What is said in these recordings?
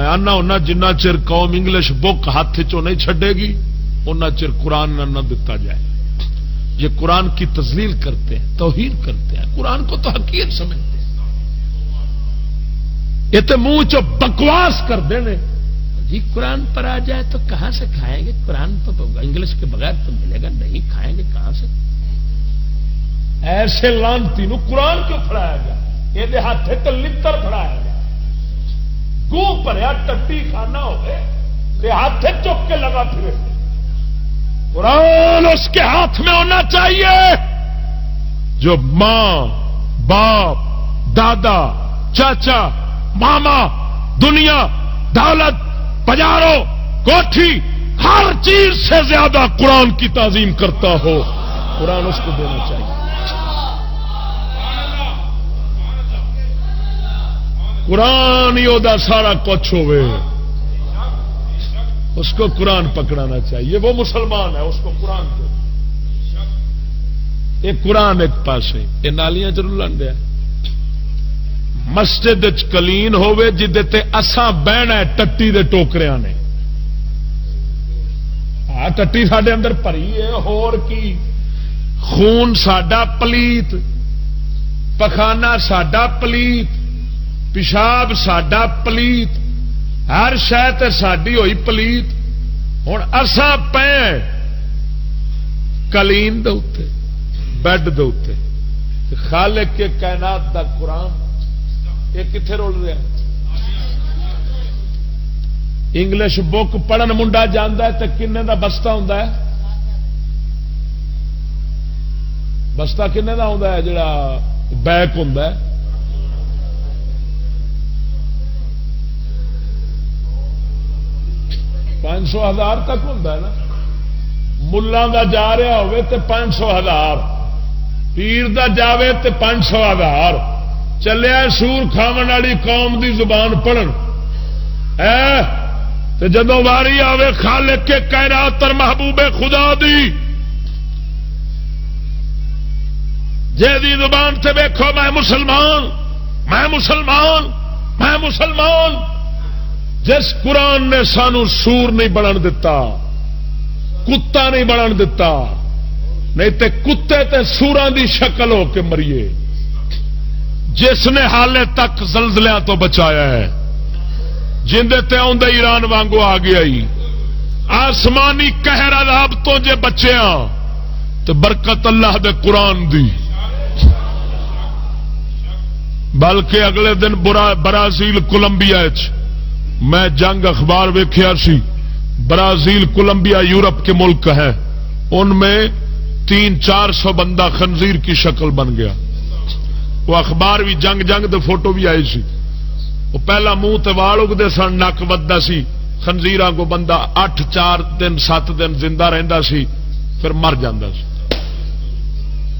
میں آنا ہونا جنہ چر قوم انگلش بک ہاتھ چوں نہیں چھڈے گی اُنہ چر قرآن نہ دتا جائے. یہ قرآن کی تذلیل کرتے ہیں، توہین کرتے ہیں، قرآن کو تو حقیر سمجھتے ہیں. یہ تو منہ چو بکواس کر دینے جی قرآن پر آ جائے تو کہاں سے کھائیں گے، قرآن تو انگلش کے بغیر تو ملے گا نہیں، کھائیں گے کہاں سے. ایسے لانتی نو قرآن کیوں پڑھایا گیا؟ یہ ہاتھ تو لتر پڑھایا گیا. گو پڑیا ٹٹی کھانا ہوئے ہاتھ چک کے لگا پھرے. قرآن اس کے ہاتھ میں ہونا چاہیے جو ماں باپ دادا چاچا ماما دنیا دولت بازاروں کوٹھی ہر چیز سے زیادہ قرآن کی تعظیم کرتا ہو. قرآن اس کو دینا چاہیے. قرآن ہی دا سارا کچھ ہوئے، اس کو قرآن پکڑانا چاہیے. وہ مسلمان ہے، اس کو قرآن دو. یہ قرآن ایک پاسے یہ نالیاں ضرور لنڈیا. مسجد کلین ہوے جدے اساں بہنا ہے ٹٹی دے ٹوکریاں نے. ہاں ٹٹی ساڈے اندر بھری ہے، ہور کی خون ساڈا پلیت، پخانہ ساڈا پلیت، پیشاب ساڈا پلیت، ہر شہ ساڈی ہوئی پلیت. ہوں اساں پے کلین دے اوتے بیڈ دے اوتے، خالق کے کائنات دا قرآن یہ کتنے رول رہا. انگلش بک پڑھن منڈا جانا ہے تو کنے دا بستہ ہوتا ہے؟ بستہ کنے دا ہوتا ہے جڑا بیک ہوتا ہے؟ $500,000 تک ہوتا ہے نا. ملان دا جا رہا ہوئے تے $500,000، پیر دا جاوے تے $500,000. چلیا سور کھاون والی قوم دی زبان پڑھن تے جدوں واری آوے خالق کے کائنات اور محبوب خدا دی جے دی زبان سے ویکھو میں مسلمان میں مسلمان میں مسلمان. جس قرآن نے سانو سور نہیں بنن دتا، کتا نہیں بنن دتا، نہیں تے کتے تے سوراں دی شکل ہو کے مریے. جس نے حالے تک زلزلیاں تو بچایا ہے، جندے تے آندا ایران وانگو آ گیا ہی. آسمانی قہر عذاب تو جے بچیاں تو برکت اللہ دے قرآن دی. بلکہ اگلے دن برازیل کولمبیا میں جنگ اخبار ویکھیا سی. برازیل کولمبیا یورپ کے ملک ہے، ان میں 300-400 بندہ خنزیر کی شکل بن گیا. وہ اخبار بھی جنگ دے فوٹو بھی آئی سی. وہ پہلا منہ تے وال اگدے سن، نک ودا سی. خنزیراں کو بندہ 8-4 دن 7 دن زندہ رہندا سی، پھر مر جاندا سی.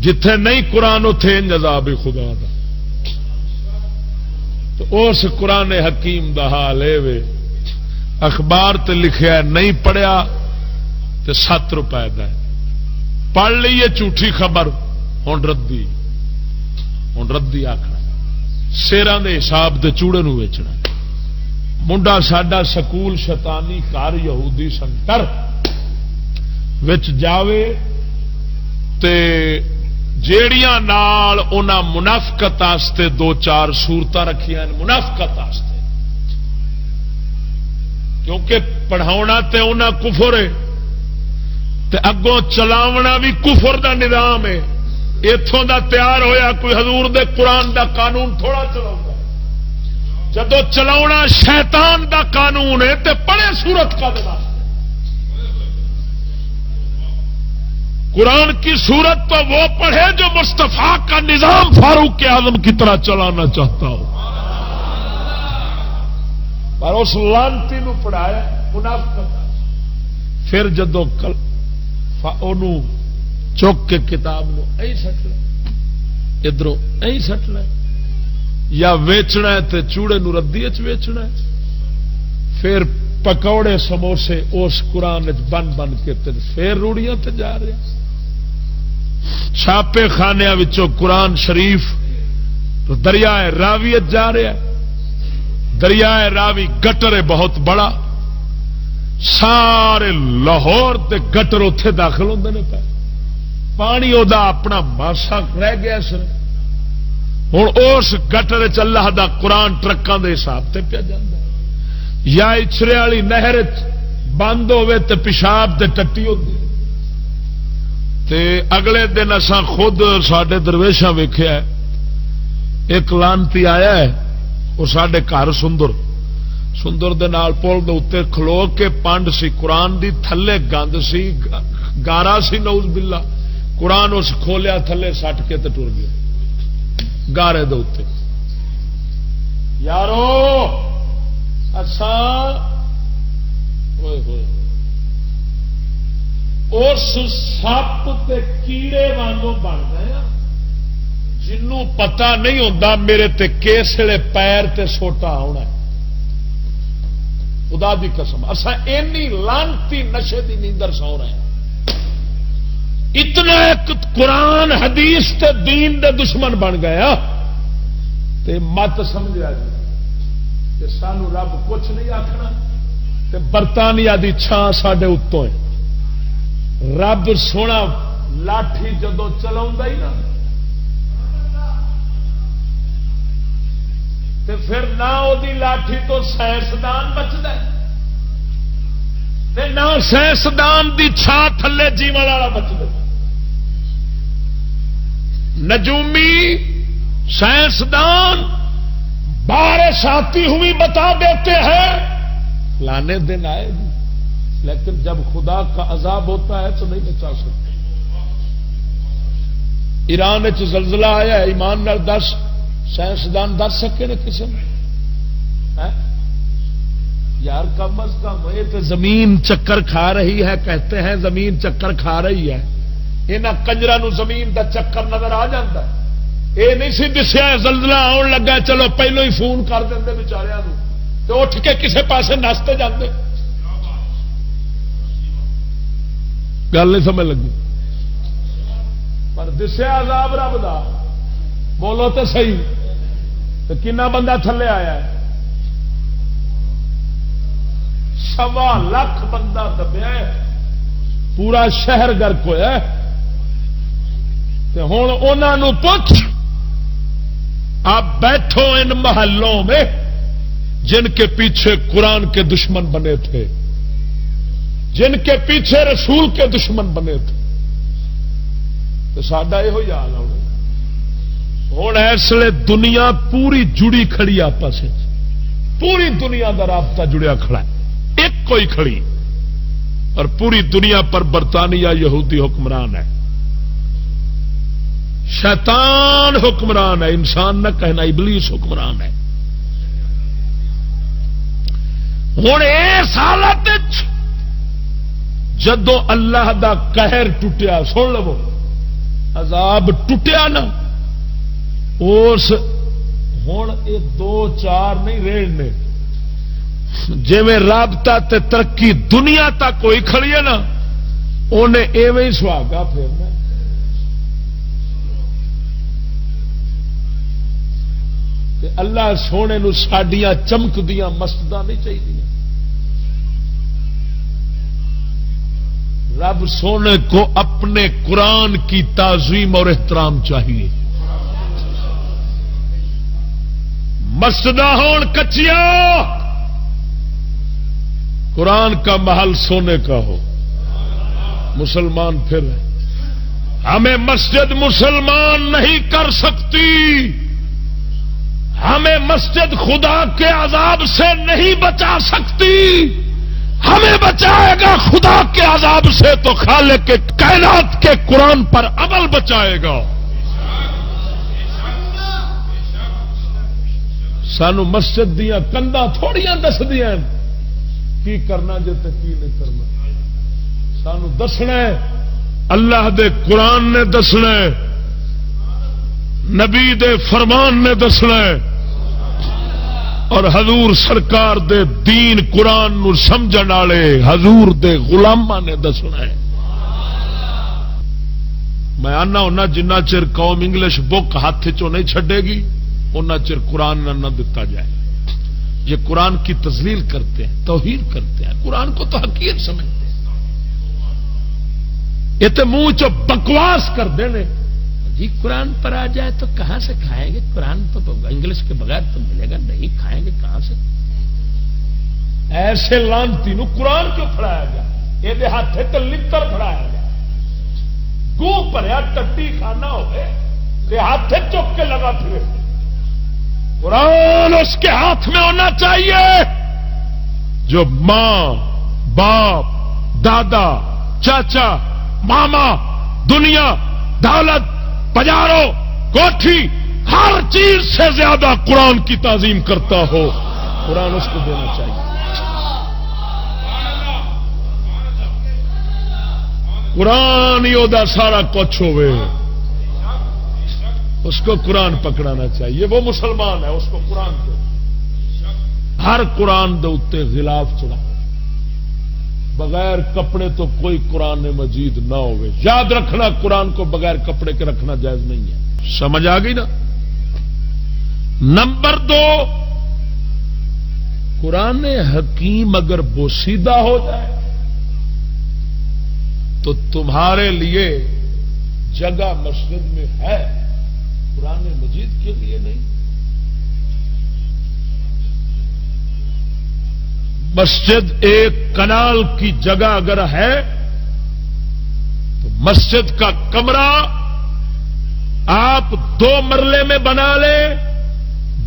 جتھے نہیں قرآن اتے عذاب خدا دا. تو اس قرآن حکیم دا حال ہے اخبار تے لکھیا ہے، نہیں پڑھیا تے ₹7 دا ہے. پڑھ لیے جھوٹھی خبر، ہوں ردی آخنا سیران دے حساب دے چوڑے نو ویچنا. منڈا ساڈا سکول شیطانی کار یہودی سنٹر وچ جاوے تے جیڑیاں نال انہاں منافقت واسطے 2-4 صورتاں رکھیاں منافقت واسطے، کیونکہ پڑھاونا تے انہاں کفر ہے تے اگوں چلاونا بھی کفر دا نظام ہے. اتوں دا تیار ہویا کوئی حضور دے قرآن دا قانون تھوڑا چلا. جدو چلاونا شیطان دا قانون ہے تے پڑھے صورت کا دلا. قرآن کی صورت تو وہ پڑھے جو مصطفیٰ کا نظام فاروق اعظم کی طرح چلانا چاہتا ہو. پر اس لانتی نو پڑھایا منافقت. پھر جدو چک کے کتاب نو ائی سٹ لے، ادھروں ائی سٹ لے، یا ویچنا ہے تے چوڑے نو ردی ویچنا ہے. پھر پکوڑے سموسے اس قرآن بن کے پھر روڑیاں تے جا رہے. چھاپے خانے وچوں قرآن شریف تو دریائے راویت جا رہا، دریائے راوی گٹر ہے بہت بڑا، سارے لاہور تے گٹر اتے داخل ہوتے ہیں پہ، پانی وہ اپنا ماسا رہ گیا سر، ہوں اس گٹر چ اللہ دا قرآن ٹرکاں دے حساب سے پیا جاتا، یا اچرے والی نہر بند ہوے تے پیشاب تے ٹٹی ہوتی، تے اگلے دن اساں خود ساڈے درویشاں ویکھیا ہے، ایک لانتی آیا ہے، وہ ساڈے گھر سندر دے نال پل دے اوتے کھلو کے پانڈ سی قرآن دی، تھلے گند سی، گارا سی، نعوذ باللہ، قرآن اس کھولیا تھلے سٹ کے تے ٹر گیا گارے دے اوتے۔ یارو اساں اس سپ تے کیڑے وانگوں بن گئے جنوں پتہ نہیں ہوتا میرے تے کیسڑے پیر تے سوٹا ہونا ہے، خدا دی قسم اساں اینی لانتی نشے دی نیندر سو رہے ہیں، اتنا ایک قرآن حدیث تے دین دے دشمن بن گیا، تے مت سمجھا جی کہ سانو رب کچھ نہیں آخنا، تے برطانیہ دی چھان ساڈے اتوں ہے، رب سونا لاٹھی جدو چلا ہی نا تے پھر نہ وہی لاٹھی تو سائنسدان بچتا تے نہ سائنسدان دی چھان تھلے جیون والا بچتا، نجومی سائنسدان بارش آتی ہوئی بتا دیتے ہیں لانے دن آئے گی، لیکن جب خدا کا عذاب ہوتا ہے تو نہیں بچا سکتے۔ ایران زلزلہ آیا ہے، ایمان نال دس سائنسدان دس سکے نا کسی نے؟ یار کم از کم یہ تو زمین چکر کھا رہی ہے، کہتے ہیں زمین چکر کھا رہی ہے، یہاں کنجرا زمین دا چکر نظر آ جاتا ہے، یہ نہیں سی دسیا زلزلہ آن لگا چلو پہلو ہی فون کر دیں بچاروں تو اٹھ کے کسے پاسے نستے جاندے، گل نہیں سمجھ لگی، پر دسیا عذاب رب دا، بولو تو صحیح، تو کنا بندہ تھلے آیا ہے؟ 1.25 لاکھ بندہ دبیا ہے، پورا شہر گرک ہوا ہے، ہوں انہوں پوچھ آپ بیٹھو ان محلوں میں جن کے پیچھے قرآن کے دشمن بنے تھے، جن کے پیچھے رسول کے دشمن بنے تھے، تو ساڈا یہ حال ہے۔ ہوں اس لیے دنیا پوری جڑی کھڑی آپس، پوری دنیا کا رابطہ جڑیا کھڑا ہے، ایک کوئی کھڑی، اور پوری دنیا پر برطانیہ یہودی حکمران ہے، شیطان حکمران ہے، انسان نہ کہنا ابلیس حکمران ہے۔ ہوں اس حالت جدو اللہ دا قہر ٹوٹیا، سن لو عذاب ٹوٹیا نا، اس ہوں یہ 2-4 نہیں رہنے، جی میں رابطہ تے ترقی دنیا تک کوئی کھڑی ہے نا، انہیں ایویں ہی سہاگا پھیرنا، اللہ سونے نو ساڈیاں چمک دیاں مسجد نہیں چاہیے، رب سونے کو اپنے قرآن کی تعظیم اور احترام چاہیے، مسجد ہون کچیاں، قرآن کا محل سونے کا ہو، مسلمان پھر ہمیں مسجد مسلمان نہیں کر سکتی، ہمیں مسجد خدا کے عذاب سے نہیں بچا سکتی، ہمیں بچائے گا خدا کے عذاب سے تو خالق کے کائنات کے قرآن پر عمل بچائے گا۔ سانو مسجد دیا کندا تھوڑیاں دس دیا کی کرنا جے تے کی نہیں کرنا، سانو دسنا ہے اللہ دے قرآن نے دسنا ہے، نبی دے فرمان نے دسنا ہے، اور حضور سرکار دے دین قرآن نو سمجھن والے حضور دے غلاماں نے دسنا ہے۔ میں آنا ہونا جنہ چر قوم انگلش بک ہاتھ چوں نہیں چھڈے گی اُنہ چر قرآن نہ دتا جائے، یہ قرآن کی تذلیل کرتے ہیں، توہین کرتے ہیں، قرآن کو تو حقیر سمجھتے ہیں. یہ تو منہ چو بکواس کر دینے جی قرآن پر آ جائے تو کہاں سے کھائیں گے، قرآن تو انگلش کے بغیر تو ملے گا نہیں، کھائیں گے کہاں سے. ایسے لانتی نو قرآن کیوں پڑھایا گیا؟ یہ ہاتھ تو لڑ پڑھایا گیا. گو پریا ٹٹی کھانا ہوئے ہاتھ چک کے لگا پھرے. قرآن اس کے ہاتھ میں ہونا چاہیے جو ماں باپ دادا چاچا ماما دنیا دولت پجارو کوٹھی ہر چیز سے زیادہ قرآن کی تعظیم کرتا ہو. قرآن اس کو دینا چاہیے. قرآن ہی دا سارا کچھ ہوئے، اس کو قرآن پکڑانا چاہیے. وہ مسلمان ہے، اس کو قرآن دے. ہر قرآن دے اتنے غلاف چڑھا بغیر کپڑے تو کوئی قرآن مجید نہ ہوئے. یاد رکھنا قرآن کو بغیر کپڑے کے رکھنا جائز نہیں ہے. سمجھ آ گئی نا؟ نمبر 2، قرآن حکیم اگر بوسیدہ ہو جائے تو تمہارے لیے جگہ مسجد میں ہے، قرآن مجید کے لیے نہیں. مسجد ایک کنال کی جگہ اگر ہے تو مسجد کا کمرہ آپ 2 مرلے میں بنا لیں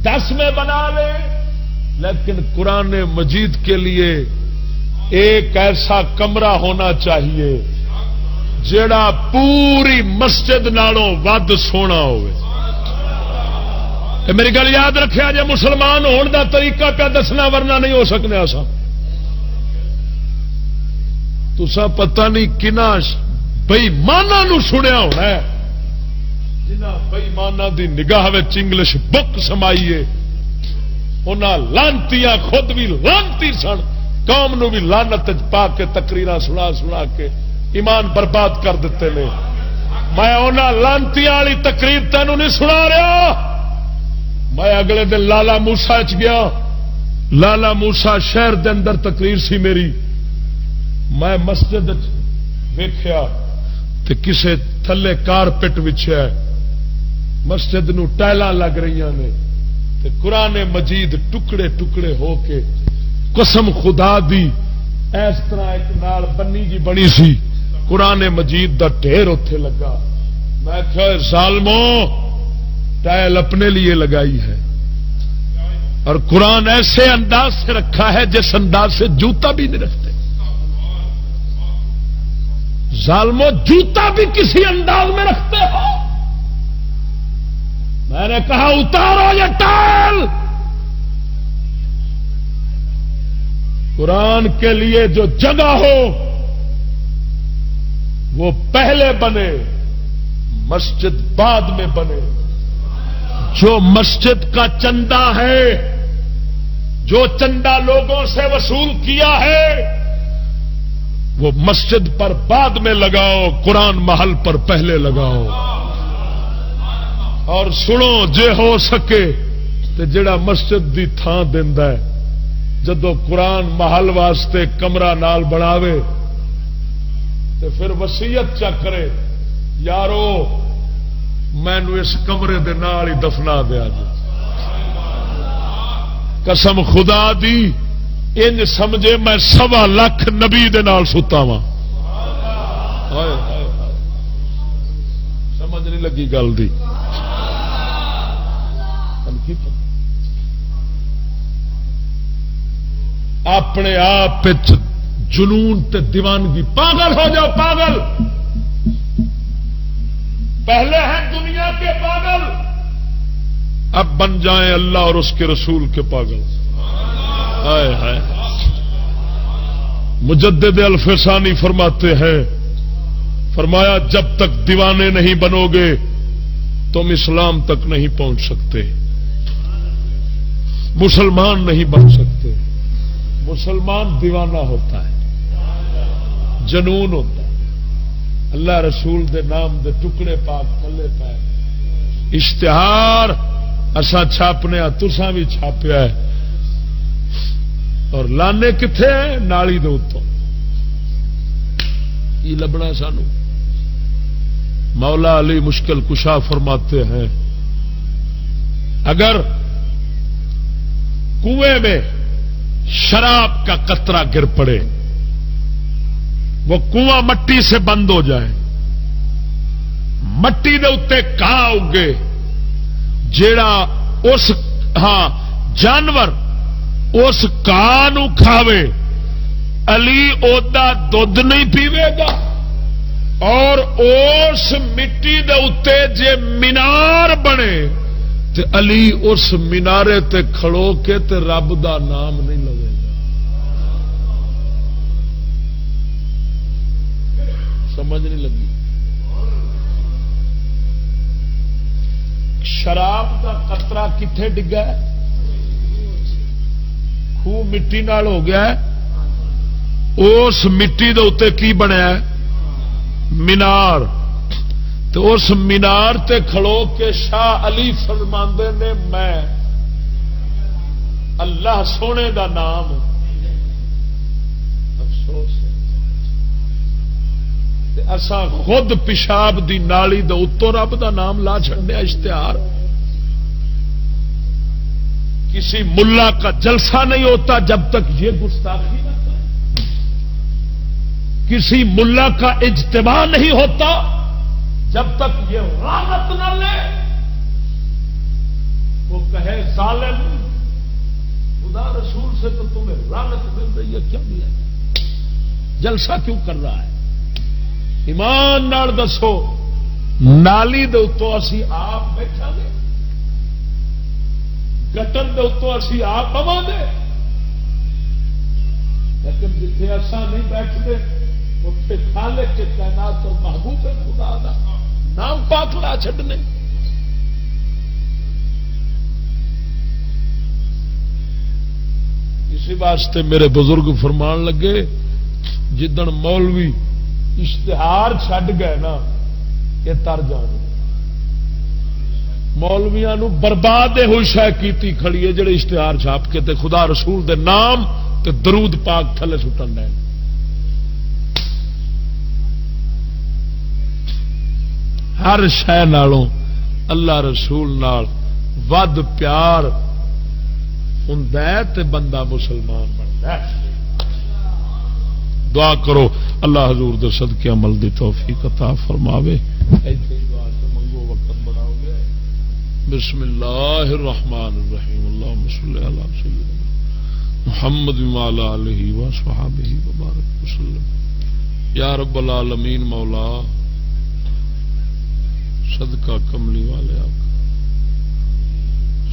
10 میں بنا لیں، لیکن قرآن مجید کے لیے ایک ایسا کمرہ ہونا چاہیے جڑا پوری مسجد نالوں ود سونا ہوئے. میری گل یاد رکھا جی، مسلمان ہون دا طریقہ پہ دسنا ورنہ نہیں ہو سکنے. ایسا تسا پتہ نہیں کنا بئیمانہ نو سنیا ہونا ہے، جنہ بئیمانہ دی نگاہ وچ انگلش بک سمائیے. انہاں لانتیاں خود بھی لانتی سن، قوم نو بھی لعنت پا کے تقریراں سنا سنا کے ایمان برباد کر دیتے ہیں. میں انہاں لانتیاں والی تقریر تینوں نہیں سنا رہا. میں اگلے دن لالا موسا گیا. لالا موسا شہر دے اندر تقریر سی میری. میں مسجد ویکھیا تے کسے تھلے کارپیٹ وچھیا ہے، مسجد نو ٹائلاں لگ رہی نے تے قرآن مجید ٹکڑے ٹکڑے ہو کے قسم خدا دی اس طرح ایک نال بنی جی بنی سی، قرآن مجید دا ڈھیر اوتھے لگا. میں کہا ظالموں، ٹائل اپنے لیے لگائی ہے اور قرآن ایسے انداز سے رکھا ہے جس انداز سے جوتا بھی نہیں رکھتے. ظالموں، جوتا بھی کسی انداز میں رکھتے ہو. میں نے کہا اتارو یہ ٹائل. قرآن کے لیے جو جگہ ہو وہ پہلے بنے، مسجد بعد میں بنے. جو مسجد کا چندہ ہے، جو چندہ لوگوں سے وصول کیا ہے، وہ مسجد پر بعد میں لگاؤ، قرآن محل پر پہلے لگاؤ. اور سنو، جے ہو سکے تو جڑا مسجد دی تھان دیندا ہے جدو قرآن محل واسطے کمرہ نال بناوے تو پھر وصیت چا کرے، یارو مینو اس کمرے دے نال ہی دفنا دیا جی. قسم خدا دی انج سمجھے میں 1.25 لاکھ نبی دے نال ستا وا. سمجھ نہیں لگی گل دی؟ اپنے آپ جنون تے دیوانگی، پاگل ہو جاؤ پاگل. پہلے ہیں دنیا کے پاگل، اب بن جائیں اللہ اور اس کے رسول کے پاگل. ہائے ہائے. مجدد الفسانی فرماتے ہیں، فرمایا جب تک دیوانے نہیں بنو گے تم اسلام تک نہیں پہنچ سکتے، مسلمان نہیں بن سکتے. مسلمان دیوانہ ہوتا ہے، جنون ہوتا ہے. اللہ رسول دے نام دے ٹکڑے پاک تھلے پائے، اشتہار اسا چھاپنے تساں بھی چھاپیا ہے. اور لانے کتنے ہیں؟ نالی دے اتوں کی لبنا سانو؟ مولا علی مشکل کشا فرماتے ہیں اگر کنویں میں شراب کا قطرہ گر پڑے، وہ کنواں مٹی سے بند ہو جائے، مٹی دے اتنے کاں اگے، جیڑا اس جانور اس کاں کھاوے، علی اودا دودھ نہیں پیوے گا، اور اس مٹی دے اتنے جے مینار بنے تے علی اس مینارے تے کھڑو کے تے رب دا نام نہیں لوے گا۔ سمجھ نہیں لگی؟ شراب دا قطرہ کتنے ڈگا ہے؟ خوہ مٹی نال ہو گیا ہے، اس مٹی دے اتنے کی بنیا ہے؟ مینار۔ تو اس مینار تے کھڑو کے شاہ علی فرماندے نے میں اللہ سونے دا نام، افسوس ہے اساں خود پیشاب دی نالی دے اتوں رب دا نام لا چھڈیا۔ اشتہار کسی ملا کا جلسہ نہیں ہوتا جب تک یہ گستاخی نہ کرے، کسی ملا کا اجتماع نہیں ہوتا جب تک یہ رحمت نہ لے، وہ کہے ظالم خدا رسول سے تو تمہیں رحمت مل رہی ہے، کیا ملا؟ جلسہ کیوں کر رہا ہے؟ ایمان نال دسو، نالی دے اتوں اسی آپ بیٹھا گے، گٹر دے اتوں اسی آپ پوا گے، لیکن جتنے ایسا نہیں بیٹھتے اتنے خالق کے کائنات اور محبوب خدا دا نام پاک لا چھڈنے۔ اسی واسطے میرے بزرگ فرمان لگے جدن مولوی اشتہار چھڈ گئے نا یہ تر جانے، مولویاں نو برباد ہوئی شے کیتی کھڑی ہے جڑے اشتہار چھاپ کے تے خدا رسول دے نام تے درود پاک تھلے سٹن ڈے۔ ہر شے نالوں اللہ رسول نال ود پیار ہوندا ہے تے بندہ مسلمان بنتا ہے۔ دعا کرو اللہ حضور دے صدقے عمل دی توفیق عطا فرماوے۔ ایتھے دعا سے منگو، وقت بڑا ہو گیا ہے۔ بسم اللہ الرحمن الرحیم، اللہم صلی علی سیدنا محمد وعلی آلہ وصحبہ وبارک وسلم۔ یا رب العالمین مولا صدقہ کملی والے آقا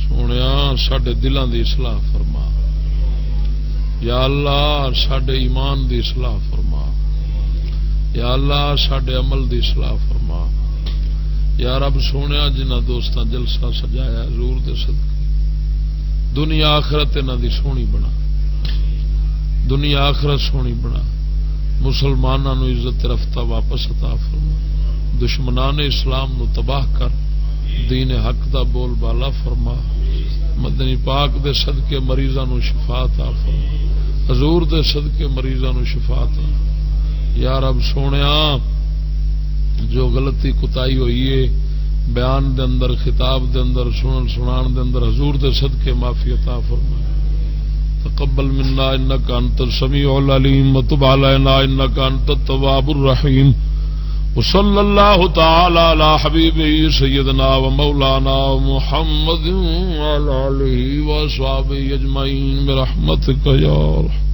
سونیا ساڈے دلاں دی اصلاح فرما، یا اللہ ساڈے ایمان دی اصلاح فرما، یا اللہ ساڈے عمل دی اصلاح فرما، یا رب سونیا جنہ دوستاں جلسہ سجایا حضور دے صدقے دنیا آخرت انہاں دی سونی بنا، دنیا آخرت سونی بنا، مسلماناں نو عزت رفتہ واپس عطا فرما، دشمنان اسلام نو تباہ کر، دین حق دا بول بالا فرما، مدنی پاک دے صدقے مریضاں نو شفا عطا فرما، حضور دے صدقے مریضاں نو شفا عطا، یا رب سونیا جو غلطی کوتاہی ہوئی ہے بیان دے اندر، خطاب دے اندر، سنن سنان دے اندر، حضور دے صدقے معافی عطا فرما، تقبل منا انک انت السمیع العلیم وتب علینا انک انت التواب الرحیم، وصلی اللہ تعالی علی حبیبہ سیدنا و مولانا محمد وعلی آلہ وصحبہ اجمعین برحمتک یا ارحم۔